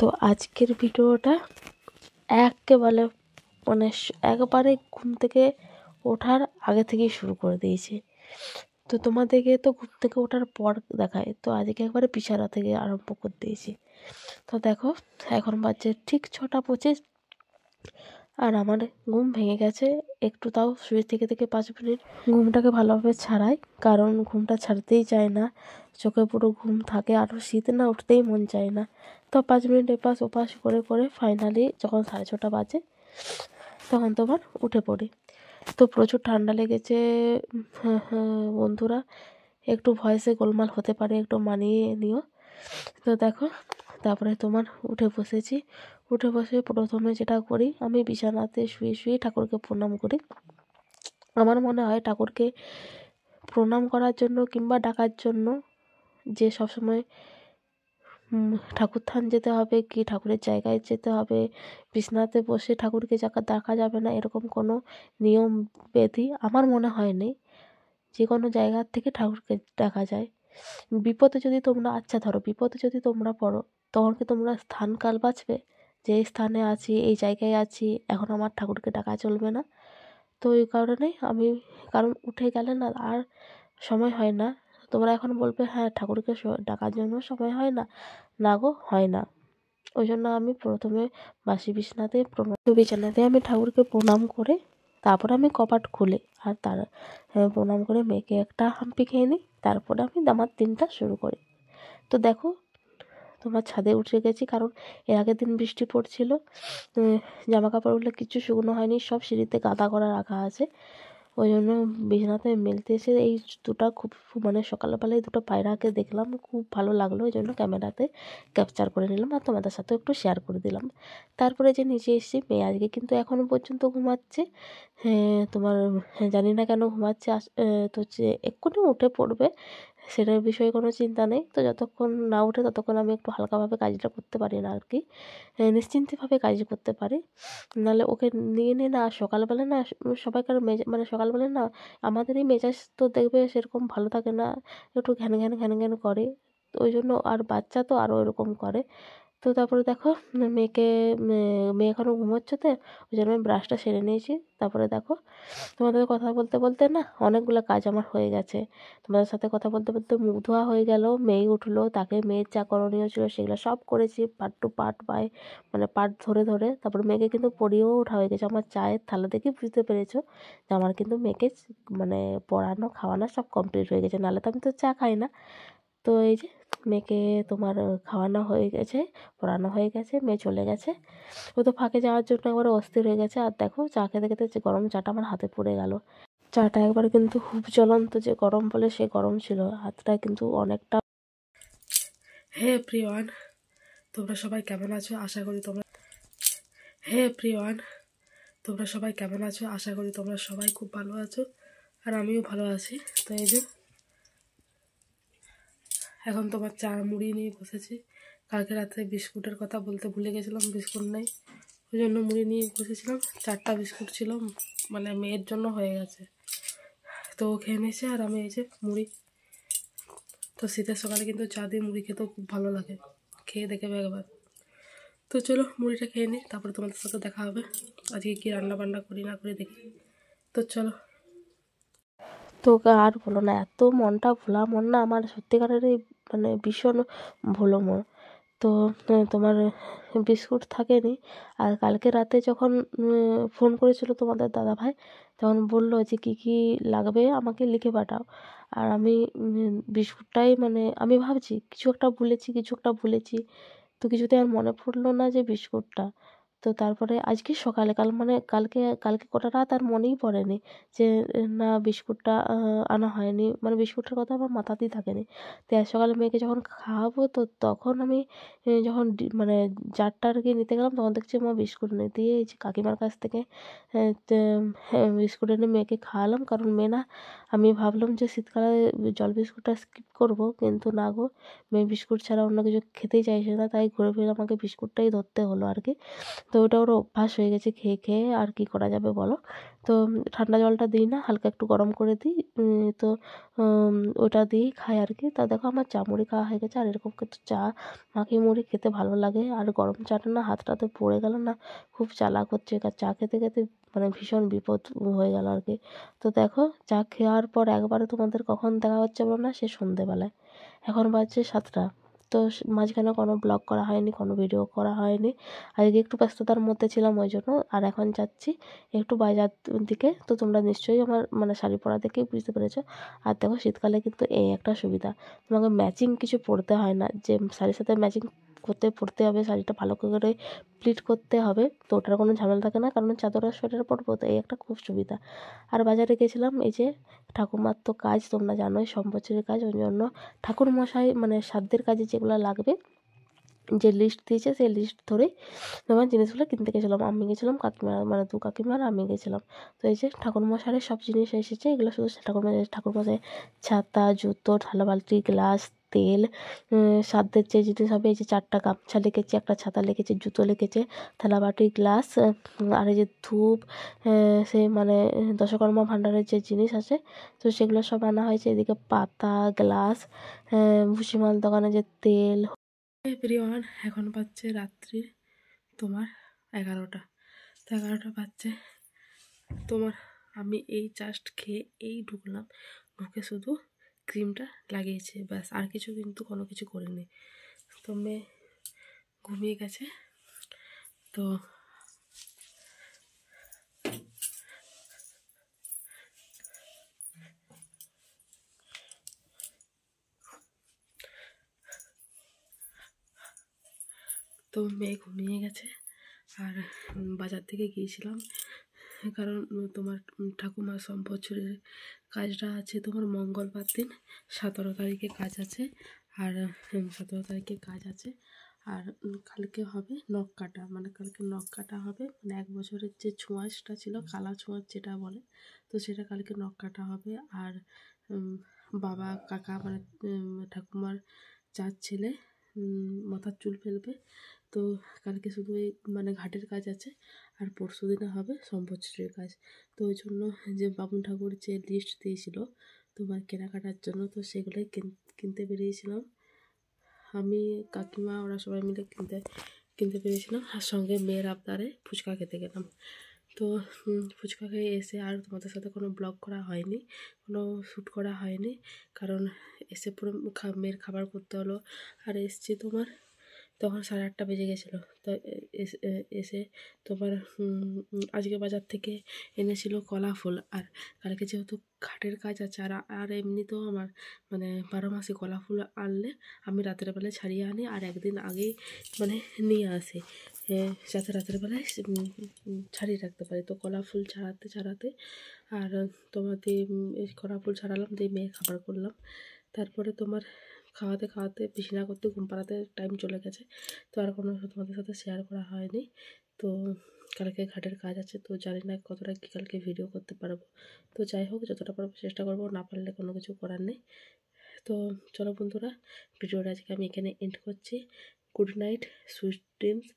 তো আজকের ভিডিওটা একেবারে মানে একবারে ঘুম থেকে ওঠার আগে থেকেই শুরু করে দিয়েছি। তো তোমাদেরকে তো ঘুম থেকে ওঠার পর দেখায়, তো আজকে একবারে বিছানা থেকে আরম্ভ করে দিয়েছি। তো দেখো এখন বাজছে ঠিক 6:25 আর আমার ঘুম ভেঙে গেছে একটু, তাও শুয়ে থেকে 5 মিনিট ঘুমটাকে ভালোভাবে ছাড়াই, কারণ ঘুমটা ছাড়তেই চায় না, চোখে পুরো ঘুম থাকে, আরও শীত না উঠতেই মন চায় না। তো 5 মিনিট এপাশ ওপাশ করে করে ফাইনালি যখন 6:30 বাজে তখন তোমার উঠে পড়ি। তো প্রচুর ঠান্ডা লেগেছে বন্ধুরা, একটু ভয়েসে গোলমাল হতে পারে, একটু মানিয়ে নিও। তো দেখো তারপরে তোমার উঠে বসেছি, উঠে বসে প্রথমে যেটা করি আমি বিছানাতে শুয়ে শুয়ে ঠাকুরকে প্রণাম করি। আমার মনে হয় ঠাকুরকে প্রণাম করার জন্য কিংবা ডাকার জন্য যে সবসময় ঠাকুর থান যেতে হবে কি ঠাকুরের জায়গায় যেতে হবে, বিছানাতে বসে ঠাকুরকে দেখা যাবে না, এরকম কোনো নিয়ম বিধি আমার মনে হয় নেই। যে কোনো জায়গার থেকে ঠাকুরকে দেখা যায়। বিপদে যদি তোমরা ধরো বিপদে যদি তোমরা পড়ো, তখন কি তোমরা স্থান কাল বাঁচবে যে এই স্থানে আছি, এই জায়গায় আছি, এখন আমার ঠাকুরকে ডাকা চলবে না? তো এই কারণেই আমি, কারণ উঠে গেলে না আর সময় হয় না। তোমরা এখন বলবে হ্যাঁ ঠাকুরকে ডাকার জন্য সময় হয় না, না গো হয় না। ওই জন্য আমি প্রথমে বাসি বিছানাতে আমি ঠাকুরকে প্রণাম করে তারপরে আমি কপাট খুলি, আর প্রণাম করে মেয়েকে একটা হাম্পি খেয়ে নিই, তারপরে আমি আমার দিনটা শুরু করি। তো দেখো তোমার ছাদে উঠে গেছি, কারণ এর আগের দিন বৃষ্টি পড়ছিল, জামা কাপড়গুলো কিছু শুকনো হয়নি, সব সিঁড়িতে গাদা করা রাখা আছে। ওই জন্য বিছানাতে মেলতে এসে এই দুটো খুব মানে সকালবেলায় দুটো পায়রাকে দেখলাম, খুব ভালো লাগলো, ওই জন্য ক্যামেরাতে ক্যাপচার করে নিলাম আর তোমাদের সাথেও একটু শেয়ার করে দিলাম। তারপরে যে নিচে এসেছি, মেয়ে আজকে কিন্তু এখনও পর্যন্ত ঘুমাচ্ছে। তোমার জানি না কেন ঘুমাচ্ছে, তো হচ্ছে এক্ষুনি উঠে পড়বে, সেটার বিষয়ে কোনো চিন্তা নেই। তো যতক্ষণ না ওঠে ততক্ষণ আমি একটু হালকাভাবে কাজটা করতে পারি না আর কি, নিশ্চিন্তভাবে কাজ করতে পারি। নাহলে ওকে নিয়ে নিয়ে না সকালবেলা না সবাইকার মানে সকালবেলা না আমাদেরই মেজাজ তো দেখবে সেরকম ভালো থাকে না, একটু ঘ্যান ঘ্যান ঘ্যান ঘ্যান করে। তো ওই জন্য আর বাচ্চা তো আরও এরকম করে। তো তারপরে দেখো মেয়ে এখনও ঘুমোচ্ছে, তো ওই জন্য আমি ব্রাশটা সেরে নিয়েছি। তারপরে দেখো তোমাদের কথা বলতে বলতে না অনেকগুলো কাজ আমার হয়ে গেছে। তোমাদের সাথে কথা বলতে বলতে মুখ ধোয়া হয়ে গেল, মেয়ে উঠলো, তাকে মেয়ের যা করণীয় ছিল সেগুলো সব করেছি পার্ট টু পার্ট বাই, মানে পার্ট ধরে ধরে। তারপরে মেয়েকে কিন্তু পড়িয়েও ওঠা হয়ে গেছে। আমার চায়ের থালা দেখে বুঝতে পেরেছো যে আমার কিন্তু মেয়েকে মানে পড়ানো খাওয়ানো সব কমপ্লিট হয়ে গেছে, নাহলে তো আমি তো চা খাই না। তো এই যে মেয়েকে তোমার খাওয়ানো হয়ে গেছে, পড়ানো হয়ে গেছে, মেয়ে চলে গেছে। ও তো ফাঁকে যাওয়ার জন্য একবারে অস্থির হয়ে গেছে। আর দেখো চা খেতে খেতে যে গরম চাটা আমার হাতে পড়ে গেল, চাটা একবার কিন্তু খুব জ্বলন্ত, যে গরম বলে সে গরম ছিল, হাতটা কিন্তু অনেকটা। হে প্রিয়ন, তোমরা সবাই কেমন আছো? আশা করি তোমরা তোমরা সবাই খুব ভালো আছো, আর আমিও ভালো আছি। তো এই যে এখন তোমার চা মুড়ি নিয়ে বসেছি। কালকে রাতে বিস্কুটের কথা বলতে ভুলে গেছিলাম, বিস্কুট নেই, ওই জন্য মুড়ি নিয়ে বসেছিলাম। 4টা বিস্কুট ছিল, মানে মেয়ের জন্য হয়ে গেছে, তো ও খেয়ে নিয়েছে, আর আমি এই যে মুড়ি। তো শীতের সকালে কিন্তু চা দিয়ে মুড়ি খেতেও খুব ভালো লাগে, খেয়ে দেখে একবার। তো চলো মুড়িটা খেয়ে নিই, তারপরে তোমাদের সাথে দেখা হবে, আজকে কী রান্না বান্না করি না করি দেখি। তো চলো। তো আর বলো না, এত মনটা ভোলা মন না আমার, সত্যিকারেরই মানে ভীষণ ভোলো মন। তো তোমার বিস্কুট থাকেনি, আর কালকে রাতে যখন ফোন করেছিল তোমাদের দাদাভাই, তখন বললো যে কী কী লাগবে আমাকে লিখে পাঠাও। আর আমি বিস্কুটটাই মানে আমি ভাবছি কিছু একটা ভুলেছি, তো কিছুতেই আর মনে পড়লো না যে বিস্কুটটা। তো তারপরে আজকে সকালে কালকে কালকে গোটা রাত আর মনেই পড়েনি যে না বিস্কুটটা আনা হয়নি, মানে বিস্কুটের কথা আমার মাথাতেই থাকেনি। তো আজ সকালে মেয়েকে যখন খাওয়াবো, তো তখন আমি যখন মানে জারটা আর কি নিতে গেলাম, তখন দেখছি মা বিস্কুট নেই, দিয়ে এই যে কাকিমার কাছ থেকে বিস্কুট এনে মেয়েকে খাওয়ালাম। কারণ মেয়ে না, আমি ভাবলাম যে শীতকালে জল বিস্কুটটা স্কিপ করবো, কিন্তু না গো, মেয়ে বিস্কুট ছাড়া অন্য কিছু খেতেই চাইছে না, তাই ঘুরে ফিরে আমাকে বিস্কুটটাই ধরতে হলো আর কি। তো ওটা ওর অভ্যাস হয়ে গেছে খেয়ে খেয়ে, আর কি করা যাবে বলো। তো ঠান্ডা জলটা দিই না, হালকা একটু গরম করে দিই। তো ওটা দিয়েই খাই আর কি। তা দেখো আমার চা মুড়ি খাওয়া হয়ে গেছে, আর এরকম কিন্তু চা মাখিয়ে মুড়ি খেতে ভালো লাগে। আর গরম চাটা না হাতটাতে পড়ে গেল না, খুব জ্বালা করছে, আর চা খেতে খেতে মানে ভীষণ বিপদ হয়ে গেল আর কি। তো দেখো চা খাওয়ার পর একবারে তোমাদের কখন দেখা হচ্ছে বলো না, সে সন্ধেবেলায়। এখন বাজছে 7টা। তো মাঝখানে কোনো ব্লগ করা হয়নি, কোনো ভিডিও করা হয়নি। আজকে একটু ব্যস্ততার মধ্যে ছিলাম ওই জন্য। আর এখন যাচ্ছি একটু বাজার দিকে। তো তোমরা নিশ্চয়ই আমার মানে শাড়ি পরা দেখেই বুঝতে পেরেছো। আর দেখো শীতকালে কিন্তু এই একটা সুবিধা, তোমাকে ম্যাচিং কিছু পরতে হয় না, যে শাড়ির সাথে ম্যাচিং করতে পরতে হবে, শাড়িটা ভালো করে প্লিট করতে হবে, তো ওটার কোনো ঝামেলা থাকে না, কারণ চাদর আর সোয়েটার পরবো, তো এই একটা খুব সুবিধা। আর বাজারে গেছিলাম, এই যে ঠাকুমার তো কাজ তোমরা জানোই, সম্বৎসরের কাজ, ওই জন্য ঠাকুর মশাই মানে সাধ্যের কাজে যেগুলো লাগবে, যে লিস্ট দিয়েছে সেই লিস্ট ধরেই তোমার জিনিসগুলো কিনতে গেছিলাম। আমি গেছিলাম, কাকিমা মানে দু কাকিমা আর আমি গেছিলাম। তো এই যে ঠাকুরমশাইয়ের সব জিনিস এসেছে, এগুলো শুধু ঠাকুরমশাই ছাতা, জুতো, থালা বালতি, গ্লাস, তেল, সাধ্যের যে জিনিস হবে, এই যে 4টা গামছা লিখেছে, একটা ছাতা লিখেছে, জুতো লিখেছে, থালা বাটি, গ্লাস, আর এই যে ধূপ, সে মানে দশকর্মা ভাণ্ডারের যে জিনিস আছে, তো সেগুলো সব আনা হয়েছে। এদিকে পাতা, গ্লাস, ভুসিমাল দোকানে যে তেল। এভরিওয়ান, এখন বাজছে রাত্রির তোমার 11টা। তো 11টা বাজছে তোমার, আমি এই জাস্ট খেয়ে এই ঢুকলাম, ঢুকে শুধু ক্রিমটা লাগিয়েছে ব্যাস, আর কিছু কিন্তু কোনো কিছু করিনি। তো মেয়ে ঘুমিয়ে গেছে। তো তো মেয়ে ঘুমিয়ে গেছে। আর বাজার থেকে গিয়েছিলাম, কারণ তোমার ঠাকুমার সম্বৎসরের কাজটা আছে তোমার মঙ্গলবার দিন, 17 তারিখে কাজ আছে। আর 17 তারিখে কাজ আছে। আর কালকে হবে নখ কাটা, মানে কালকে নখ কাটা হবে, মানে 1 বছরের যে ছোঁয়াচটা ছিল, কালা ছোঁয়াচ যেটা বলে, তো সেটা কালকে নখ কাটা হবে। আর বাবা কাকা মানে ঠাকুমার 4 ছেলে মাথার চুল ফেলবে। তো কালকে শুধু এই মানে ঘাটের কাজ আছে, আর পরশু দিনে হবে সম্বৎসরের কাজ। তো ওই জন্য যে বামুন ঠাকুর যে লিস্ট দিয়েছিল তোমার কেনাকাটার জন্য, তো সেগুলোই কিনতে বেরিয়েছিলাম। আমি, কাকিমা, ওরা সবাই মিলে কিনতে কিনতে পেরেছিলাম, আর সঙ্গে মেয়ের আবদারে ফুচকা খেতে গেলাম। তো ফুচকা খেয়ে এসে আর তোমাদের সাথে কোনো ব্লগ করা হয়নি, কোনো শ্যুট করা হয়নি, কারণ এসে পুরো মেয়ের খাবার করতে হলো। আর এসছি তোমার তখন 8:30 বেজে গেছিলো। তো এসে তোমার আজকে বাজার থেকে এনেছিল কলা ফুল। আর কালকে যেহেতু ঘাটের কাজ আছে, আর এমনিতেও আমার মানে 12 মাসে কলা ফুল আনলে আমি রাতের বেলায় ছাড়িয়ে আনি, আর একদিন আগেই মানে নিয়ে আসি, যাতে রাতের বেলায় ছাড়িয়ে রাখতে পারি। তো কলা ফুল ছাড়াতে আর তোমাদের এই কলা ফুল ছাড়ালাম, দিয়ে মেয়ের খাবার করলাম। তারপরে তোমার খাওয়াতে খাওয়াতে বিছানা করতে ঘুম পাড়াতে টাইম চলে গেছে। তো আর কোনো তোমাদের সাথে শেয়ার করা হয়নি। তো কালকে ঘাটের কাজ আছে, তো জানি না কতটা কি কালকে ভিডিও করতে পারবো। তো যাই হোক, যতটা পারবো চেষ্টা করবো, না পারলে কোনো কিছু করার নেই। তো চলো বন্ধুরা, ভিডিওটা আজকে আমি এখানে এন্ড করছি। Good night, sweet dreams.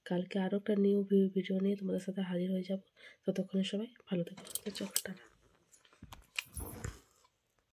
কালকে আরও একটা নিউ ভিডিও নিয়ে তোমাদের সাথে হাজির হয়ে যাব। ততক্ষণে সবাই ভালো থেকো। তো চলো, টাটা।